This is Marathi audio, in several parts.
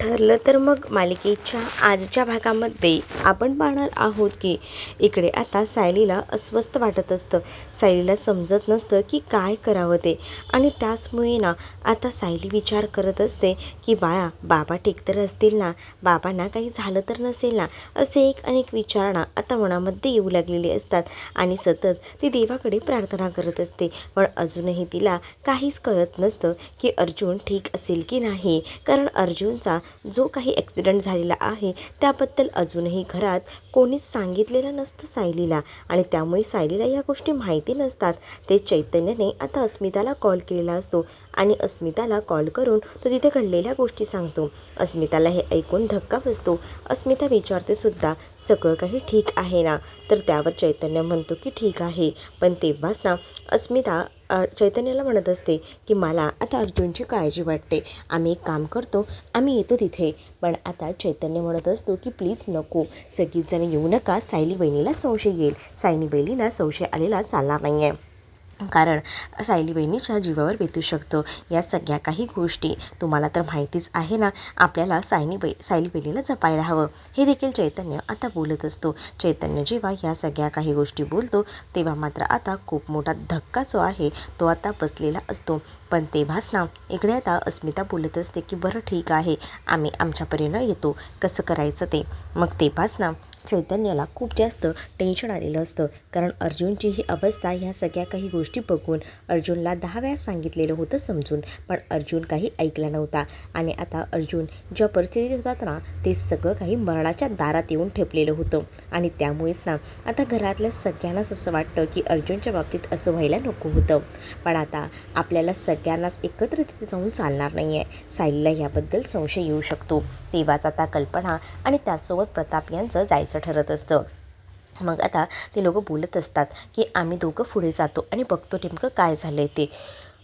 ठरलं तर मग मालिकेच्या आजच्या भागामध्ये आपण पाहणार आहोत की इकडे आता सायलीला अस्वस्थ वाटत असतं. सायलीला समजत नसतं की काय करावं ते. आणि त्याचमुळे ना आता सायली विचार करत असते की बाबा ठीक तर असतील ना, बाबांना काही झालं तर नसेल ना, असे अनेक विचार ना आता मनामध्ये येऊ लागलेले असतात. आणि सतत ती देवाकडे प्रार्थना करत असते. पण अजूनही तिला काहीच कळत नसतं की अर्जुन ठीक असेल की नाही. कारण अर्जुनचा जो काही ॲक्सिडेंट झालेला आहे त्याबद्दल अजूनही घरात कोणीच सांगितलेलं नसतं सायलीला. आणि त्यामुळे सायलीला या गोष्टी माहिती नसतात. ते चैतन्यने आता अस्मिताला कॉल केलेला असतो आणि अस्मिताला कॉल करून तो तिथे घडलेल्या गोष्टी सांगतो. अस्मिताला हे ऐकून धक्का बसतो. अस्मिता विचारते सुद्धा, सगळं काही ठीक आहे ना? तर त्यावर चैतन्य म्हणतो की ठीक आहे. पण तेव्हाच ना अस्मिता चैतन्याला म्हणत असते की मला आता अर्जुनची काळजी वाटते. आम्ही एक काम करतो, आम्ही येतो तिथे. पण आता चैतन्य म्हणत असतो की प्लीज नको, सगळीच जण येऊ नका, सायली बहिणीला संशय येईल. सायली बहिणीला संशय आलेला चालणार नाही आहे. कारण सायली बहिणीच्या जीवावर बेतू शकतं. या सगळ्या काही गोष्टी तुम्हाला तर माहितीच आहे ना. आपल्याला सायली बहिणीला जपायला हवं. हे देखील चैतन्य आता बोलत असतो. चैतन्य जेव्हा या सगळ्या काही गोष्टी बोलतो तेव्हा मात्र आता खूप मोठा धक्का जो आहे तो आता बसलेला असतो. पण तेव्हाच ना इकडे आता अस्मिता बोलत असते की बरं ठीक आहे, आम्ही आमच्या परीनं येतो, कसं करायचं ते. मग तेव्हाच ना चैतन्याला खूप जास्त टेन्शन आलेलं असतं. कारण अर्जुनची ही अवस्था ह्या सगळ्या काही गोष्टी बघून अर्जुनला 10 वेळा सांगितलेलं होतं समजून, पण अर्जुन काही ऐकला नव्हता. आणि आता अर्जुन ज्या परिस्थितीत होतात ना ते सगळं काही मरणाच्या दारात येऊन ठेपलेलं होतं. आणि त्यामुळेच ना आता घरातल्या सगळ्यांनाच असं वाटतं की अर्जुनच्या बाबतीत असं व्हायला नको होतं. पण आता आपल्याला सगळ्यांनाच एकत्र तिथे जाऊन चालणार नाही आहे. सायलीला याबद्दल संशय येऊ शकतो. तेव्हाच आता कल्पना आणि त्याचसोबत प्रताप यांचं जायचं ठरत असतं. मग आता ते लोकं बोलत असतात की आम्ही दोघं पुढे जातो आणि बघतो नेमकं काय झालं आहे ते.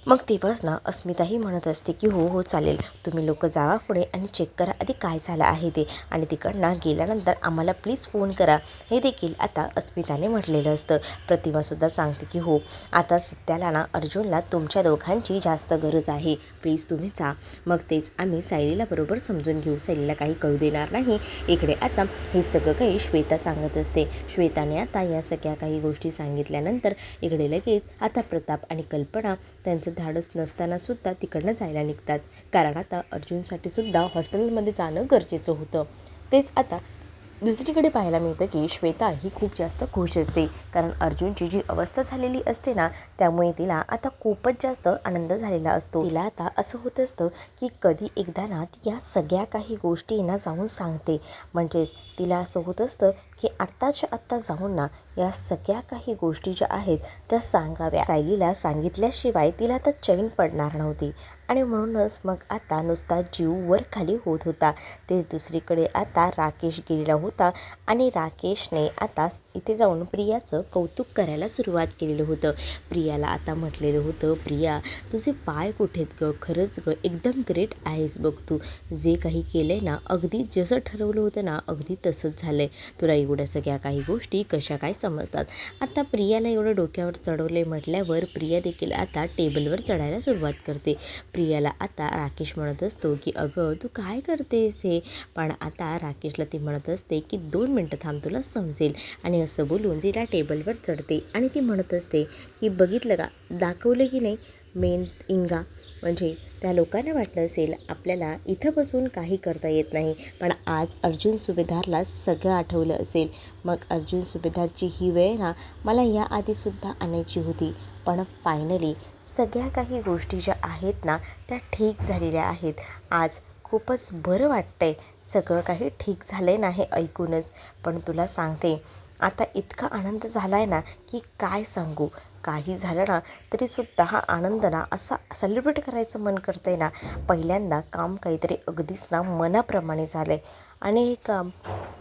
मग तेव्हाच ना अस्मिताही म्हणत असते की हो चालेल, तुम्ही लोकं जावा पुढे आणि चेक करा आधी काय झालं आहे ते, आणि तिकडनं गेल्यानंतर आम्हाला प्लीज फोन करा. हे देखील आता अस्मिताने म्हटलेलं असतं. प्रतिमासुद्धा सांगते की हो, आता सध्याला ना अर्जुनला तुमच्या दोघांची जास्त गरज आहे, प्लीज तुम्ही जा. मग तेच आम्ही सायलीला बरोबर समजून घेऊ, सायलीला काही कळू देणार नाही. इकडे आता हे सगळं काही श्वेता सांगत असते. श्वेताने आता या सगळ्या काही गोष्टी सांगितल्यानंतर इकडे लगेच आता प्रताप आणि कल्पना त्यांचं धाडस नसताना सुद्धा तिकडनं जायला निघतात. कारण आता अर्जुनसाठी सुद्धा हॉस्पिटलमध्ये जाणं गरजेचं होतं. तेच आता दुसरीकडे पाहायला मिळतं की श्वेता ही खूप जास्त खुश असते. कारण अर्जुनची जी अवस्था झालेली असते ना त्यामुळे तिला आता खूपच जास्त आनंद झालेला असतो. तिला आता असं होत असतं की कधी एकदा ना ती या सगळ्या काही गोष्टींना जाऊन सांगते. म्हणजेच तिला असं होत असतं की आत्ताच्या आत्ता जाऊन ना या सगळ्या काही गोष्टी ज्या आहेत त्या सांगाव्या. सायलीला सांगितल्याशिवाय तिला आता चैन पडणार नव्हती. आणि म्हणूनच मग आता नुसता जीव वर खाली होत होता. ते दुसरीकडे आता राकेश गेलेला होता आणि राकेशने आता इथे जाऊन प्रियाचं कौतुक करायला सुरुवात केलेलं होतं. प्रियाला आता म्हटलेलं होतं, प्रिया तुझे पाय कुठेत गं, खरंच गं एकदम ग्रेट आहेस बघ तू. जे काही केलं आहे ना अगदी जसं ठरवलं होतं ना अगदी तसंच झालं आहे. तुला एवढ्या सगळ्या काही गोष्टी कशा काय समजतात. आता प्रियाला एवढं डोक्यावर चढवले म्हटल्यावर प्रिया देखील आता टेबलवर चढायला सुरुवात करते. प्रियाला आता राकेश म्हणत असतो की अगं तू काय करतेस हे. पण आता राकेशला ती म्हणत असते की 2 मिनटं थांब तुला समजेल. आणि असं बोलून तिला टेबलवर चढते आणि ती म्हणत असते की बघितलं का, दाखवलं की नाही मेन इंगा. म्हणजे त्या लोकांना वाटलं असेल आपल्याला इथं बसून काही करता येत नाही, पण आज अर्जुन सुभेदारला सगळं आठवलं असेल. मग अर्जुन सुभेदारची ही वेळ ना मला याआधीसुद्धा आणायची होती. पण फायनली सगळ्या काही गोष्टी ज्या आहेत ना त्या ठीक झालेल्या आहेत. आज खूपच बरं वाटतं आहे. सगळं काही ठीक झालं आहे ना हे ऐकूनच. पण तुला सांगते आता इतका आनंद झाला आहे ना की काय सांगू. काही झालं ना तरीसुद्धा हा आनंद ना असा सेलिब्रेट करायचं मन करतं आहे ना. पहिल्यांदा काम काहीतरी अगदीच ना मनाप्रमाणे झालं आहे आणि हे काम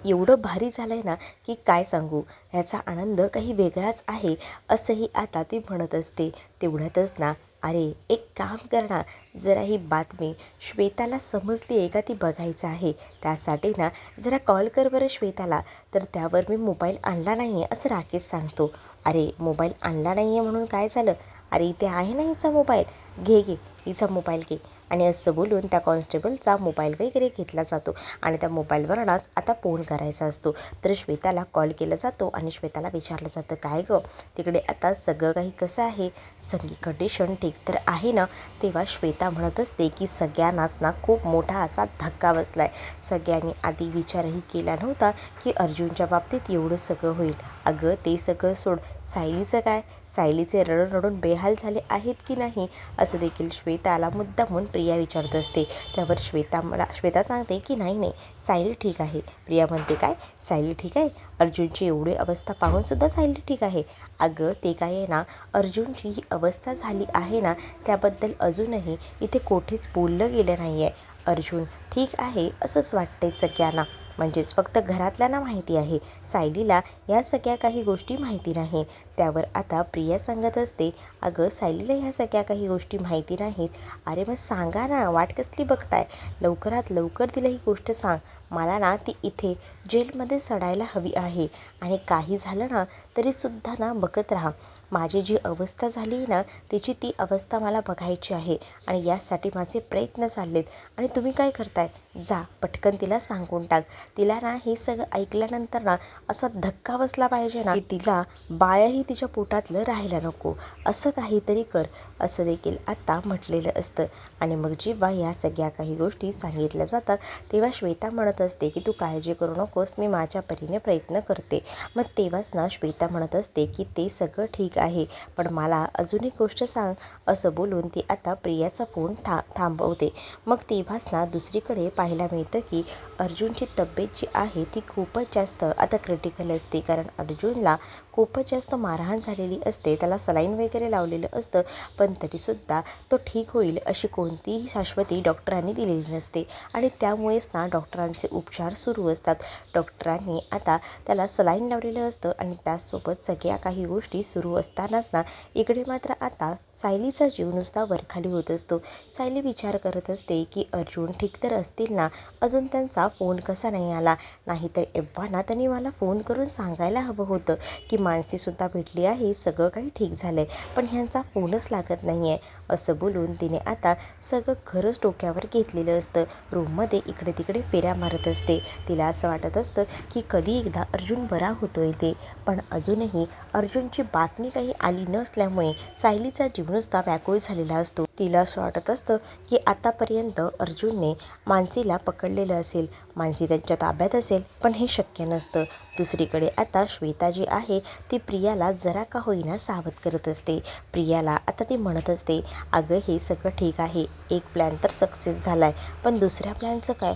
एवढं भारी झालं आहे ना की काय सांगू. ह्याचा आनंद काही वेगळाच आहे असंही आता ती म्हणत असते. तेवढ्यातच ना अरे एक काम कर ना, जरा ही बातमी श्वेताला समजली आहे का ती बघायचं आहे. त्यासाठी ना जरा कॉल कर बरं श्वेताला. तर त्यावर मी मोबाईल आणला नाही आहे असं राकेश सांगतो. अरे मोबाईल आणला नाही आहे म्हणून काय झालं, अरे इथे आहे ना हिचा मोबाईल, घे हिचा मोबाईल घे. आणि असं बोलून त्या कॉन्स्टेबलचा मोबाईल वगैरे घेतला जातो आणि त्या मोबाईलवरच आता फोन करायचा असतो. तर श्वेताला कॉल केला जातो आणि श्वेताला विचारलं जातं, काय गं तिकडे आता सगळं काही कसं आहे, सगळी कंडिशन ठीक तर आहे ना? तेव्हा श्वेता म्हणत असते की सगळ्यांनाच ना खूप मोठा असा धक्का बसला आहे. सगळ्यांनी आधी विचारही केला नव्हता की अर्जुनच्या बाबतीत एवढं सगळं होईल. अगं ते सगळं सोड, सायलीचं काय, सायलीचे रडून रडून बेहाल झाले आहेत की नाही, असं देखील श्वेताला मुद्दामून प्रिया विचारत असते. त्यावर श्वेता सांगते की नाही नाही, सायली ठीक आहे. प्रिया म्हणते, काय सायली ठीक आहे? अर्जुनची एवढी अवस्था पाहूनसुद्धा सायली ठीक आहे? अगं ते काय आहे ना, अर्जुनची ही अवस्था झाली आहे ना, त्याबद्दल अजूनही इथे कोठेच बोललं गेलं नाही आहे. अर्जुन ठीक आहे असंच वाटतंय सगळ्यांना, म्हणजेच फक्त घरातल्यांना माहिती आहे, सायलीला या सगळ्या काही गोष्टी माहिती नाही. त्यावर आता प्रिया सांगत असते, अगं सायलीला ह्या सगळ्या काही गोष्टी माहिती नाहीत. अरे मग सांगा ना, वाट कसली बघताय, लवकरात लवकर तिला ही गोष्ट सांग. मला ना ती इथे जेलमध्ये सडायला हवी आहे आणि काही झालं ना तरीसुद्धा ना बघत राहा. माझी जी अवस्था झाली आहे ना, तिची ती अवस्था मला बघायची आहे आणि यासाठी माझे प्रयत्न चाललेत. आणि तुम्ही काय करताय, जा पटकन तिला सांगून टाक. तिला ना हे सगळं ऐकल्यानंतर ना असा धक्का बसला पाहिजे ना की तिला बायाही तिच्या पोटातलं राहायला नको, असं काहीतरी कर, असं देखील आता म्हटलेलं असतं. आणि मग जेव्हा या सगळ्या काही गोष्टी सांगितल्या जातात तेव्हा श्वेता म्हणत असते की तू काळजी करू नकोस, मी माझ्या परीने प्रयत्न करते. मग तेव्हाच ना श्वेता म्हणत असते की ते सगळं ठीक आहे, पण मला अजून एक गोष्ट सांग, असं बोलून ती आता प्रियाचा फोन थांबवते. मग तेव्हाच ना दुसरीकडे पाहायला मिळतं की अर्जुनची तब्येत जी आहे ती खूपच जास्त आता क्रिटिकल असते, कारण अर्जुनला खूपच जास्त मारहाण झालेली असते. त्याला सलाईन वगैरे लावलेलं असतं, पण तरीसुद्धा तो ठीक होईल अशी कोणतीही शाश्वती डॉक्टरांनी दिलेली नसते आणि त्यामुळेच ना डॉक्टरांचे उपचार सुरू असतात. डॉक्टरांनी आता त्याला सलाईन लावलेलं असतं आणि त्याचसोबत सगळ्या काही गोष्टी सुरू असतानाच ना इकडे मात्र आता सायलीचा जीव नुसता वरखाली होत असतो. सायली विचार करत असते की अर्जुन ठीक तर असतील ना, अजून त्यांचा फोन कसा नाही आला, नाहीतर एव्हा ना त्यांनी मला फोन करून सांगायला हवं होतं की मानसीसुद्धा भेटली आहे, सगळं काही ठीक झालं आहे, पण ह्यांचा फोनच लागत नाही आहे. असं बोलून तिने आता सगळं घरच डोक्यावर घेतलेलं असतं. रूममध्ये इकडे तिकडे फेऱ्या मारत असते. तिला असं वाटत असतं की कधी एकदा अर्जुन बरा होतोय ते, पण अजूनही अर्जुनची बातमी काही आली नसल्यामुळे सायलीचा जीव नुसता व्याकुळ झालेला असतो. तिला असं वाटत असतं की आतापर्यंत अर्जुनने मानसीला पकडलेलं असेल, मानसी त्यांच्या ताब्यात असेल, पण हे शक्य नसतं. दुसरीकडे आता श्वेता जी आहे ती प्रियाला जरा का होईना सावध करत असते. प्रियाला आता ती म्हणत असते, अगं हे सगळं ठीक आहे, एक प्लॅन तर सक्सेस झाला आहे, पण दुसऱ्या प्लॅनचं काय,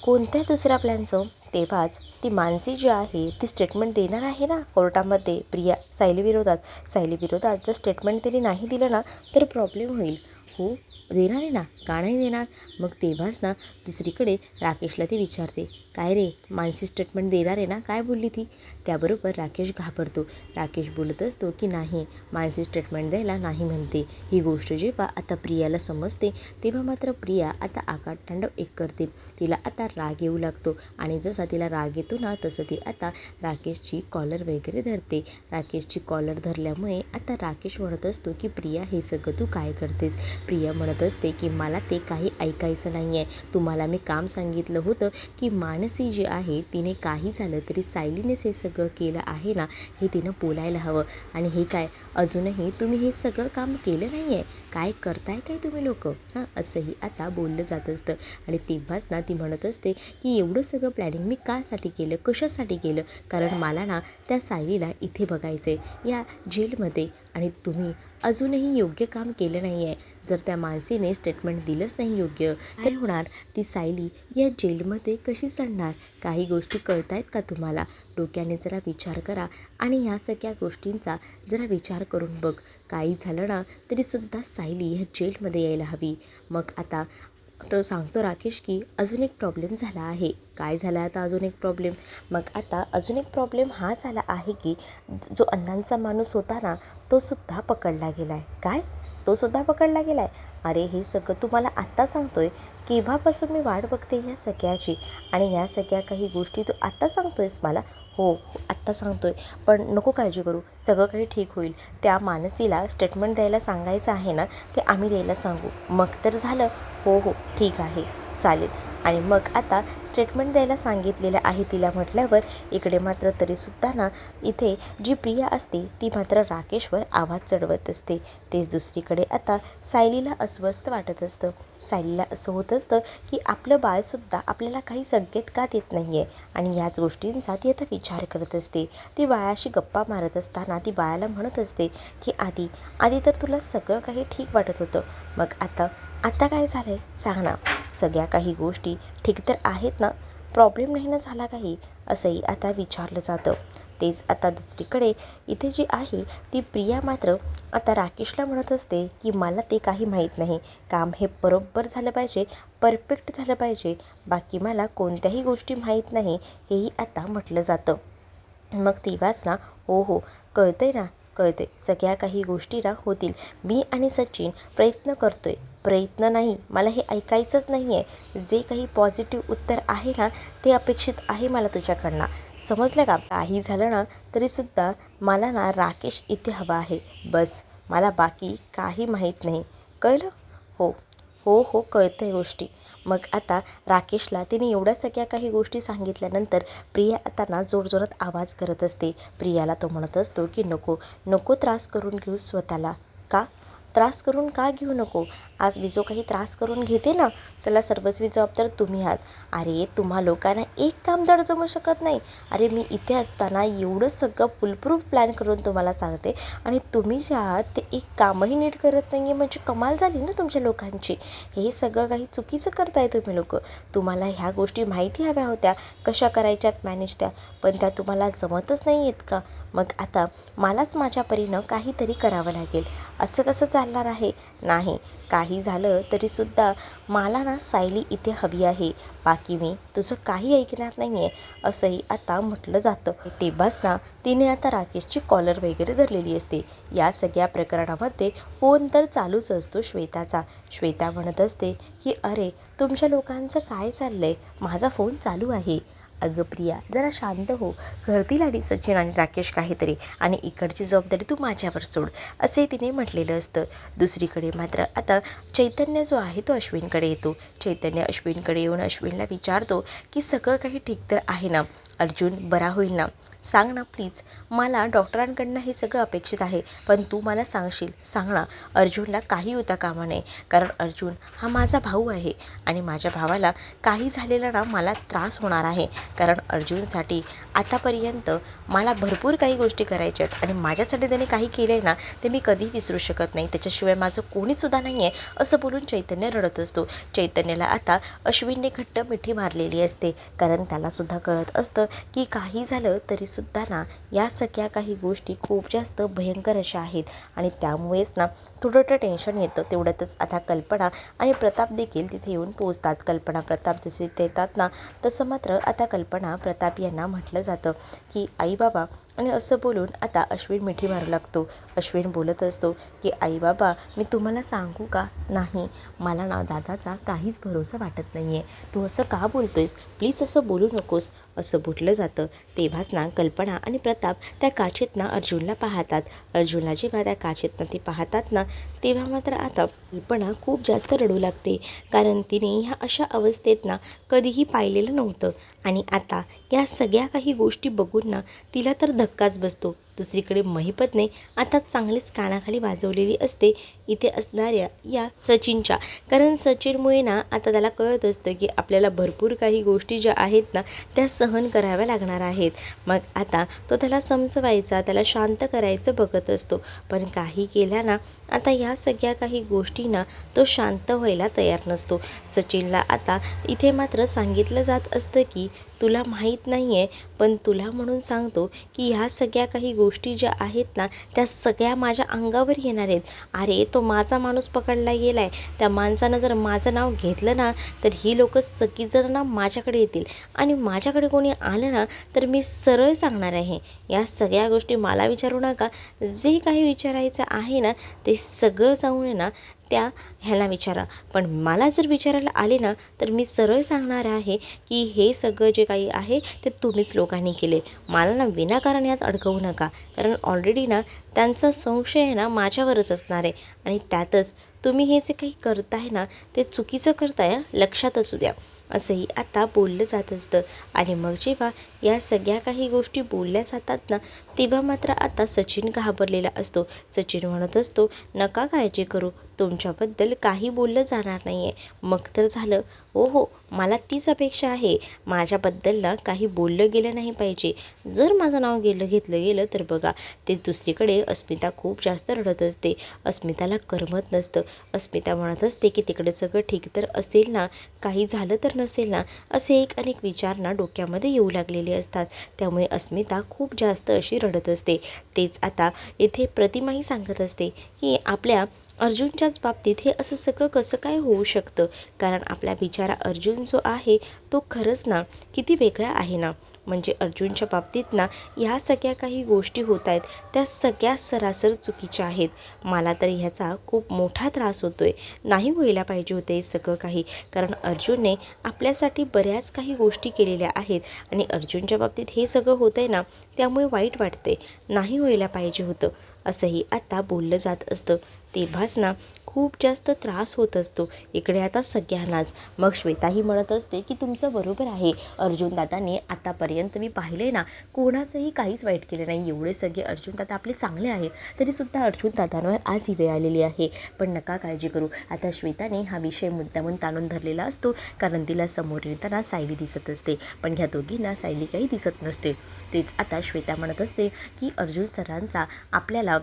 कोणत्या दुसऱ्या प्लॅनचं? तेव्हाच ती मानसी जी आहे ती स्टेटमेंट देणार आहे ना कोर्टामध्ये सायलीविरोधात जर स्टेटमेंट त्यांनी नाही दिलं ना तर प्रॉब्लेम होईल. हो देणार आहे ना, का नाही देणार? मग तेव्हाच ना दुसरीकडे राकेशला ती विचारते, काय रे मानसी स्टेटमेंट देणार आहे ना, काय बोलली ती? त्याबरोबर राकेश घाबरतो. राकेश बोलत असतो की नाही, मानसी स्टेटमेंट द्यायला नाही म्हणते. ही गोष्ट जेव्हा आता प्रियाला समजते तेव्हा मात्र प्रिया आता आकाशतांडव एक करते. तिला आता राग येऊ लागतो आणि जसा तिला राग येतो ना तसं ती आता राकेशची कॉलर वगैरे धरते. राकेशची कॉलर धरल्यामुळे आता राकेश म्हणत असतो की प्रिया हे सगळं तू काय करतेस? प्रिया म्हणत असते की मला ते काही ऐकायचं नाही आहे. तुम्हाला मी काम सांगितलं होतं की मानसी जी आहे तिने काही झालं तरी सायलीनेच हे सगळं केलं आहे ना, हे तिनं बोलायला हवं. आणि हे काय, अजूनही तुम्ही हे सगळं काम केलं नाही आहे, काय करताय काय तुम्ही लोक, हां, असंही आता बोललं जात असतं. आणि तेव्हाच ना ती म्हणत असते की एवढं सगळं प्लॅनिंग मी कासाठी केलं, कशासाठी केलं, कारण मला ना त्या सायलीला इथे बघायचं आहे या जेलमध्ये, आणि तुम्ही अजूनही योग्य काम केलं नाही आहे. जर त्या मानसीने स्टेटमेंट दिलंच नाही योग्य तर होणार, ती सायली या जेलमध्ये कशी चढणार? काही गोष्टी कळत आहेत का तुम्हाला? डोक्याने जरा विचार करा आणि ह्या सगळ्या गोष्टींचा जरा विचार करून बघ. काही झालं ना तरीसुद्धा सायली ह्या जेलमध्ये यायला हवी. मग आता तो सांगतो राकेश की अजून एक प्रॉब्लेम झाला आहे. काय झाला आता अजून एक प्रॉब्लेम? मग आता अजून एक प्रॉब्लेम हा झाला आहे की जो अण्णांचा माणूस होता ना तो सुद्धा पकडला गेला आहे. काय, तो सुद्धा पकडला गेला आहे? अरे हे सगळं तू मला आत्ता सांगतोय, केव्हापासून मी वाट बघते ह्या सगळ्याची, आणि ह्या सगळ्या काही गोष्टी तू आत्ता सांगतोयस मला? हो आत्ता सांगतोय, पण नको काळजी करू, सगळं काही ठीक होईल. त्या मानसीला स्टेटमेंट द्यायला सांगायचं आहे ना, ते आम्ही द्यायला सांगू, मग तर झालं. हो हो ठीक आहे, चालेल. आणि मग आता स्टेटमेंट द्यायला सांगितलेलं आहे तिला म्हटल्यावर इकडे मात्र तरीसुद्धा ना इथे जी प्रिया असते ती मात्र राकेशवर आवाज चढवत असते. तेच दुसरीकडे आता सायलीला अस्वस्थ वाटत असतं. सायलीला असं होत असतं की आपलं बाळसुद्धा आपल्याला काही संकेत का देत नाही आहे, आणि याच गोष्टींचा ती आता विचार करत असते. ती बाळाशी गप्पा मारत असताना ती बाळाला म्हणत असते की आधी आधी तर तुला सगळं काही ठीक वाटत होतं, मग आता काय झालं आहे सांग ना. सगळ्या काही गोष्टी ठीक तर आहेत ना, प्रॉब्लेम नाही ना झाला काही, असंही आता विचारलं जातं. तेच आता दुसरीकडे इथे जी आहे ती प्रिया मात्र आता राकेशला म्हणत असते की मला ते काही माहीत नाही, काम हे बरोबर झालं पाहिजे, परफेक्ट झालं पाहिजे, बाकी मला कोणत्याही गोष्टी माहीत नाही, हेही आता म्हटलं जातं. मग तेव्हाच ना, हो हो कळतंय ना, कळते सगळ्या काही गोष्टी ना होतील. मी आणि सचिन प्रयत्न करतोय, प्रयत्न नाही, मला हे ऐकायचंच नाही आहे. जे काही पॉझिटिव्ह उत्तर आहे ना ते अपेक्षित आहे मला तुझ्याकडनं, समजलं का. काही झालं ना तरीसुद्धा मला ना राकेश इथे हवा आहे, बस. मला बाकी काही माहीत नाही, कळलं. हो हो हो कळतंय गोष्टी. मग आता राकेशला तिने एवढ्या सगळ्या काही गोष्टी सांगितल्यानंतर प्रिया आता ना जोरजोरात आवाज करत असते. प्रियाला तो म्हणत असतो की नको नको त्रास करून घेऊ स्वतःला. का त्रास करून का घेऊ नको, आज मी जो काही त्रास करून घेते ना त्याला सर्वस्वी जबाबदार तुम्ही आहात. अरे तुम्हा लोकांना एक काम धड जमू शकत नाही. अरे मी इथे असताना एवढं सगळं फुलप्रूफ प्लॅन करून तुम्हाला सांगते, आणि तुम्ही जे आहात ते एक कामही नीट करत नाही आहे, म्हणजे कमाल झाली ना तुमच्या लोकांची. हे सगळं काही चुकीचं करताय तुम्ही लोक. तुम्हाला ह्या गोष्टी माहिती हव्या होत्या कशा करायच्यात मॅनेज त्या, पण त्या तुम्हाला जमतच नाही आहेत का. मग आता मलाच माझ्या परीनं काहीतरी करावं लागेल. असं कसं चालणार आहे. नाही, काही झालं तरीसुद्धा मला ना सायली इथे हवी आहे, बाकी मी तुझं काही ऐकणार नाही आहे, असंही आता म्हटलं जातं. तेव्हाच ना तिने आता राकेशची कॉलर वगैरे धरलेली असते. या सगळ्या प्रकरणामध्ये फोन तर चालूच असतो श्वेताचा. श्वेता म्हणत असते की अरे तुमच्या लोकांचं काय चाललं आहे, माझा फोन चालू आहे. अगं प्रिया जरा शांत हो, करतील आणि सचिन आणि राकेश काहीतरी, आणि इकडची जबाबदारी तू माझ्यावर सोड, असे तिने म्हटलेलं असतं. दुसरीकडे मात्र आता चैतन्य जो आहे तो अश्विनकडे येतो. चैतन्य अश्विनकडे येऊन अश्विनला विचारतो की सगळं काही ठीक तर आहे ना, अर्जुन बरा होईल ना, सांग ना प्लीज. मला डॉक्टरांकडनं हे सगळं अपेक्षित आहे, पण तू मला सांगशील, सांग ना. अर्जुनला काही होता कामा नये, कारण अर्जुन हा माझा भाऊ आहे, आणि माझ्या भावाला काही झालेला ना मला त्रास होणार आहे, कारण अर्जुनसाठी आतापर्यंत मला भरपूर काही गोष्टी करायच्या आहेत, आणि माझ्यासाठी त्याने काही केलं आहे ना ते मी कधी विसरू शकत नाही, त्याच्याशिवाय माझं कोणीचसुद्धा नाही आहे, असं बोलून चैतन्य रडत असतो. चैतन्याला आता अश्विनने घट्ट मिठी मारलेली असते, कारण त्यालासुद्धा कळत असतं की काही झालं तरीसुद्धा ना या सगळ्या काही गोष्टी खूप जास्त भयंकर अशा आहेत, आणि त्यामुळेच ना थोडं टेन्शन येतं. तेवढ्यातच आता कल्पना आणि प्रताप देखील तिथे येऊन पोचतात. कल्पना प्रताप जसे येतात ना तसं मात्र आता कल्पना प्रताप यांना म्हटलं जातं की आई बाबा, आणि असं बोलून आता अश्विन मिठी मारू लागतो. अश्विन बोलत असतो की आई बाबा मी तुम्हाला सांगू का, नाही मला ना दादाचा काहीच भरोसा वाटत नाही आहे, तू असं का बोलतोयस, प्लीज असं बोलू नकोस, असं बोललं जातं. तेव्हाच ना कल्पना आणि प्रताप त्या काचेतनं अर्जुनला पाहतात. अर्जुनला जेव्हा त्या काचेतनं ते पाहतात ना तेव्हा मात्र आता कल्पना खूप जास्त रडू लागते, कारण तिने ह्या अशा अवस्थेत ना कधीही पाहिलेलं नव्हतं, आणि आता या सगळ्या काही गोष्टी बघून ना तिला तर धक्काच बसतो. दुसरीकडे महिपतने आता चांगलीच कानाखाली वाजवलेली असते इथे असणाऱ्या या सचिनच्या, कारण सचिनमुळे ना आता त्याला कळत असतं की आपल्याला भरपूर काही गोष्टी ज्या आहेत ना त्या सहन कराव्या लागणार आहेत. मग आता तो त्याला समजवायचा, त्याला शांत करायचं बघत असतो, पण काही केल्या ना आता या सगळ्या काही गोष्टी ना तो शांत व्हायला तयार नसतो. सचिनला आता इथे मात्र सांगितलं जात असतं की तुला माहीत नाही आहे, पण तुला म्हणून सांगतो की ह्या सगळ्या काही गोष्टी ज्या आहेत ना त्या सगळ्या माझ्या अंगावर येणार आहेत. अरे तो माझा माणूस पकडला गेला आहे, त्या माणसानं जर माझं नाव घेतलं ना तर ही लोकं सगळीजण ना माझ्याकडे येतील, आणि माझ्याकडे कोणी आलं ना तर मी सरळ सांगणार आहे, या सगळ्या गोष्टी मला विचारू नका, जे काही विचारायचं आहे ना ते सगळं जाऊन ना त्या ह्याला विचारा, पण मला जर विचारायला आले ना तर मी सरळ सांगणार आहे की हे सगळं जे काही आहे ते तुम्हीच लोकांनी केले, मला ना विनाकारण यात अडकवू नका, कारण ऑलरेडी ना त्यांचा संशय आहे ना माझ्यावरच असणार आहे, आणि त्यातच तुम्ही हे जे काही करताय ना ते चुकीचं करताय, लक्षात असू द्या, असंही आता बोललं जात असतं. आणि मग जेव्हा या सगळ्या काही गोष्टी बोलल्या जातात ना, तेव्हा मात्र आता सचिन घाबरलेला असतो. सचिन म्हणत असतो, नका काळजी करू, तुमच्याबद्दल काही बोललं जाणार नाही आहे. मग तर झालं. हो, मला तीच अपेक्षा आहे. माझ्याबद्दल ना काही बोललं गेलं नाही पाहिजे. जर माझं नाव घेतलं गेलं तर बघा, ते दुसरीकडे अस्मिता खूप जास्त रडत असते. अस्मिताला करमत नसतं. अस्मिता म्हणत असते की तिकडे सगळं ठीक तर असेल ना, काही झालं तर नसेल ना, असे एक अनेक विचार ना डोक्यामध्ये येऊ लागलेले असतात. त्यामुळे अस्मिता खूप जास्त अशी रडत असते. तेच आता इथे प्रतिमाही सांगत असते की आपल्या अर्जुनच्याच बाबतीत हे असं सगळं कसं काय होऊ शकतं, कारण आपला बिचारा अर्जुन जो आहे तो खरंच ना किती वेगळा आहे ना. म्हणजे अर्जुनच्या बाबतीत ना ह्या सगळ्या काही गोष्टी होत आहेत त्या सगळ्या सरासर चुकीच्या आहेत. मला तर ह्याचा खूप मोठा त्रास होतो आहे. नाही व्हायला पाहिजे होते हे सगळं काही, कारण अर्जुनने आपल्यासाठी बऱ्याच काही गोष्टी केलेल्या आहेत आणि अर्जुनच्या बाबतीत हे सगळं होतं आहे ना, त्यामुळे वाईट वाटते. नाही व्हायला पाहिजे होतं, असंही आता बोललं जात असतं. तेव्हाच ना खूप जास्त त्रास होत असतो इकडे आता सगळ्यांनाच. मग श्वेताही म्हणत असते की तुमचं बरोबर आहे, अर्जुन दादाने आतापर्यंत मी पाहिले ना कोणाचंही काहीच वाईट केलं नाही. एवढे सगळे अर्जुन दादा आपले चांगले आहेत, तरीसुद्धा अर्जुन दादांवर आज ही वेळ आलेली आहे. पण नका काळजी करू. आता श्वेताने हा विषय मुद्दामून ताणून धरलेला असतो, कारण तिला समोर येताना सायली दिसत असते, पण ह्या दोघींना सायली काही दिसत नसते. तेच आता श्वेता म्हणत असते की अर्जुन सरांचा आपल्याला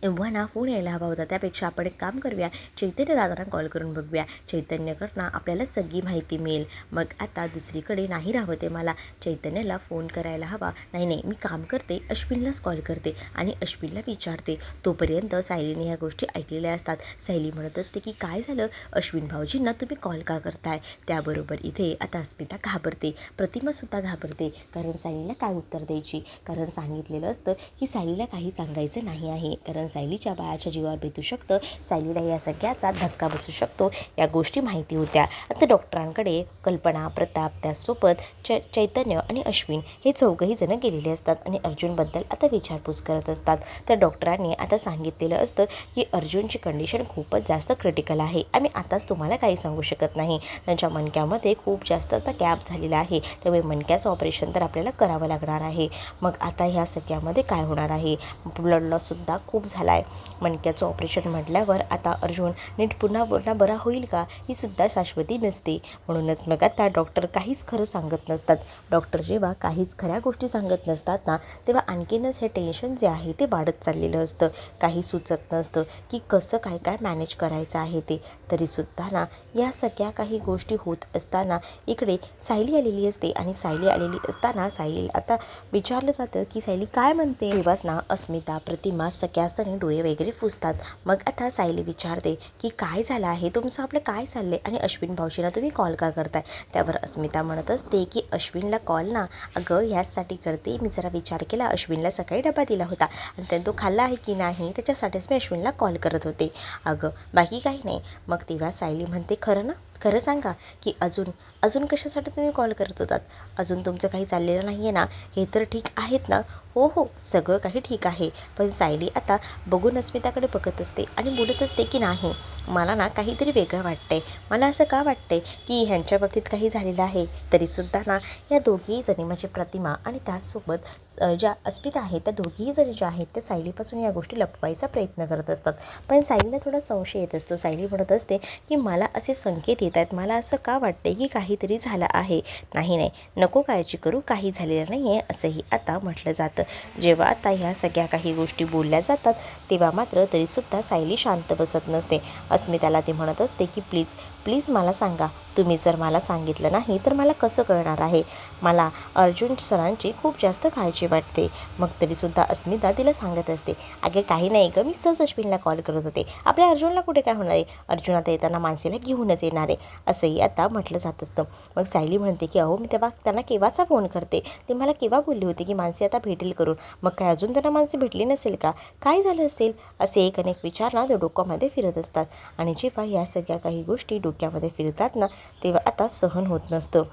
एव्हा ना फोन यायला हवा होता, त्यापेक्षा आपण एक काम करूया, चैतन्य दादांना कॉल करून बघूया. चैतन्यकडनं आपल्याला सगळी माहिती मिळेल. मग आता दुसरीकडे नाही राहावं ते मला, चैतन्याला फोन करायला हवा. नाही, मी काम करते, अश्विनलाच कॉल करते आणि अश्विनला विचारते. तोपर्यंत सायलीने ह्या गोष्टी ऐकलेल्या असतात. सायली म्हणत असते की काय झालं अश्विन भाऊजींना तुम्ही कॉल का करताय. त्याबरोबर इथे आता अस्मिता घाबरते, प्रतिमासुद्धा घाबरते, कारण सायलीला काय उत्तर द्यायची. कारण सांगितलेलं असतं की सायलीला काही सांगायचं नाही आहे, कारण सायलीच्या बाळाच्या जीवावर बेतू शकतं, सायलीला या सगळ्याचा धक्का बसू शकतो, या गोष्टी माहिती होत्या. आता डॉक्टरांकडे कल्पना, प्रताप, त्यासोबत चैतन्य आणि अश्विन हे चौघही जण गेलेले असतात आणि अर्जुनबद्दल आता विचारपूस करत असतात. तर डॉक्टरांनी आता सांगितलेलं असतं की अर्जुनची कंडिशन खूपच जास्त क्रिटिकल आहे, आम्ही आताच तुम्हाला काही सांगू शकत नाही. त्यांच्या मणक्यामध्ये खूप जास्त आता गॅप झालेला आहे, त्यामुळे मणक्याचं ऑपरेशन तर आपल्याला करावं लागणार आहे. मग आता ह्या सगळ्यामध्ये काय होणार आहे, ब्लड लॉससुद्धा खूप झाला आहे. मणक्याचं ऑपरेशन म्हटल्यावर आता अर्जुन नीट पुन्हा बरा होईल का, ही सुद्धा शाश्वती नसते. म्हणूनच मग आता डॉक्टर काहीच खरं सांगत नसतात. डॉक्टर जेव्हा काहीच खऱ्या गोष्टी सांगत नसतात ना, तेव्हा आणखीनच हे टेन्शन जे आहे ते वाढत चाललेलं असतं. काही सुचत नसतं की कसं काय मॅनेज करायचं आहे ते. तरीसुद्धा ना या सगळ्या काही गोष्टी होत असताना इकडे सायली आलेली असते आणि सायली आलेली असताना सायली आता विचारलं जातं की सायली काय म्हणते. तेव्हाच ना अस्मिता, प्रतिमा सगळ्याच जणी डोळे वगैरे पुसतात. मग आता सायली विचारते की काय झालं आहे तुमचं, आपलं काय चाललंय आणि अश्विन भाऊजींना तुम्ही कॉल का करताय. त्यावर अस्मिता म्हणत असते की अश्विनला कॉल ना अगं ह्याचसाठी करते, मी जरा विचार केला, अश्विनला सकाळी डबा दिला होता आणि त्याने तो खाल्ला आहे की नाही त्याच्यासाठीच मी अश्विनला कॉल करत होते, अगं बाकी काही नाही. मग तेव्हा सायली म्हणते खरं ना, खरं सांगा की अजून कशासाठी तुम्ही कॉल करत होतात, अजून तुमचं काही चाललेलं नाही आहे ना, हे तर ठीक आहेत ना. हो, सगळं काही ठीक आहे. पण सायली आता बघून अस्मिताकडे बघत असते आणि बोलत असते की नाही, मला ना काहीतरी वेगळं वाटतंय. मला असं का वाटतंय की ह्यांच्या बाबतीत काही झालेलं आहे. तरीसुद्धा ना या दोघीही जणी म्हणजे प्रतिमा आणि त्याचसोबत ज्या अस्मिता आहेत त्या दोघीही जणी ज्या आहेत त्या सायलीपासून या गोष्टी लपवायचा प्रयत्न करत असतात. पण सायलीला थोडा संशय येत असतो. सायली म्हणत असते की मला असे संकेत येत आहेत, मला असं का वाटते की काहीतरी झालं आहे. नाही, नको काळजी करू, काही झालेलं नाही आहे, असंही आता म्हटलं जातं. जेव्हा आता ह्या सगळ्या काही गोष्टी बोलल्या जातात तेव्हा मात्र तरीसुद्धा सायली शांत बसत नसते. अस्मिताला ती म्हणत असते की प्लीज मला सांगा, तुम्ही जर मला सांगितलं नाही तर मला कसं कळणार आहे. मला अर्जुन सरांची खूप जास्त काळजी वाटते. मग तरीसुद्धा अस्मिता तिला सांगत असते, अगे काही नाही गं, मी सहज अश्विनला कॉल करत होते, आपल्या अर्जुनला कुठे काय होणार आहे, अर्जुन आता येताना मानसीला घेऊनच येणार आहे, असंही आता म्हटलं जात असतं. मग सायली म्हणते की अहो मी तेव्हा त्यांना केव्हाचा फोन करते, ते मला केव्हा बोलले होते की मानसी आता भेटेल करून, मग काय अजून त्यांना मानसी भेटली नसेल का, काय झालं असेल, असे एक अनेक विचार ना ते डोक्यामध्ये फिरत असतात. आणि जेव्हा या सगळ्या काही गोष्टी डोक्यामध्ये फिरतात ना तेव्हा आता सहन होत नसतं.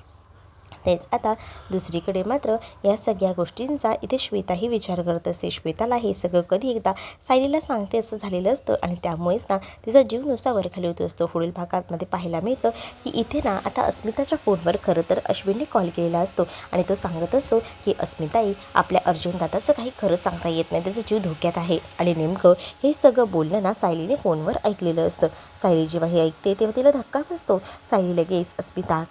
तेच आता दुसरीकडे मात्र या सगळ्या गोष्टींचा इथे श्वेताही विचार करत असते. श्वेताला हे सगळं कधी एकदा सायलीला सांगते असं झालेलं असतं आणि त्यामुळेच ना तिचा जीव नुसता वरखाली होत असतो. पुढील भागामध्ये पाहायला मिळतं की इथे ना आता अस्मिताच्या फोनवर खरं तर अश्विनने कॉल केलेला असतो आणि तो सांगत असतो की अस्मिताई, आपल्या अर्जुन दादाचं काही खरं सांगता येत नाही, त्याचा जीव धोक्यात आहे. आणि नेमकं हे सगळं बोलणं ना सायलीने फोनवर ऐकलेलं असतं. सायली जेव्हा हे ऐकते तेव्हा तिला धक्का बसतो. सायली लगेच अस्मिता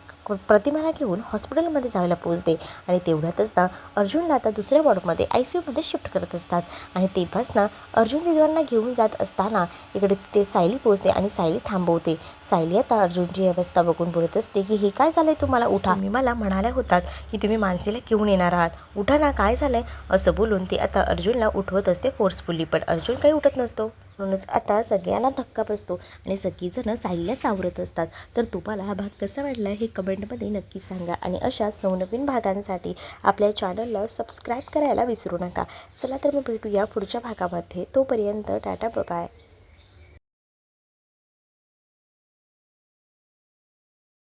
प्रतिमाला घेऊन हॉस्पिटलमध्ये जायला पोचते आणि तेवढ्यातच ना अर्जुनला आता दुसऱ्या वॉर्डमध्ये ICUमध्ये शिफ्ट करत असतात. आणि तेव्हाच ना अर्जुन दिदीवांना घेऊन जात असताना इकडे ते सायली पोचते आणि सायली थांबवते. सायली आता अर्जुनची अवस्था बघून बोलत असते की हे काय झालंय, तुम्हाला उठा, तुम्ही मला म्हणाल्या होतात की तुम्ही मानसीला घेऊन येणार आहात, उठा ना, काय झालंय, असं बोलून ती आता अर्जुनला उठवत असते फोर्सफुली. पण अर्जुन काही उठत नसतो. म्हणूनच आता सगळ्यांना धक्का बसतो आणि सगळीजणं सायलीला सावरत असतात. तर तुम्हाला हा भाग कसा वाटला हे कमेंटमध्ये नक्की सांगा आणि अशाच नवनवीन भागांसाठी आपल्या चॅनलला सबस्क्राईब करायला विसरू नका. चला तर मग भेटूया पुढच्या भागामध्ये. तोपर्यंत टाटा बाय.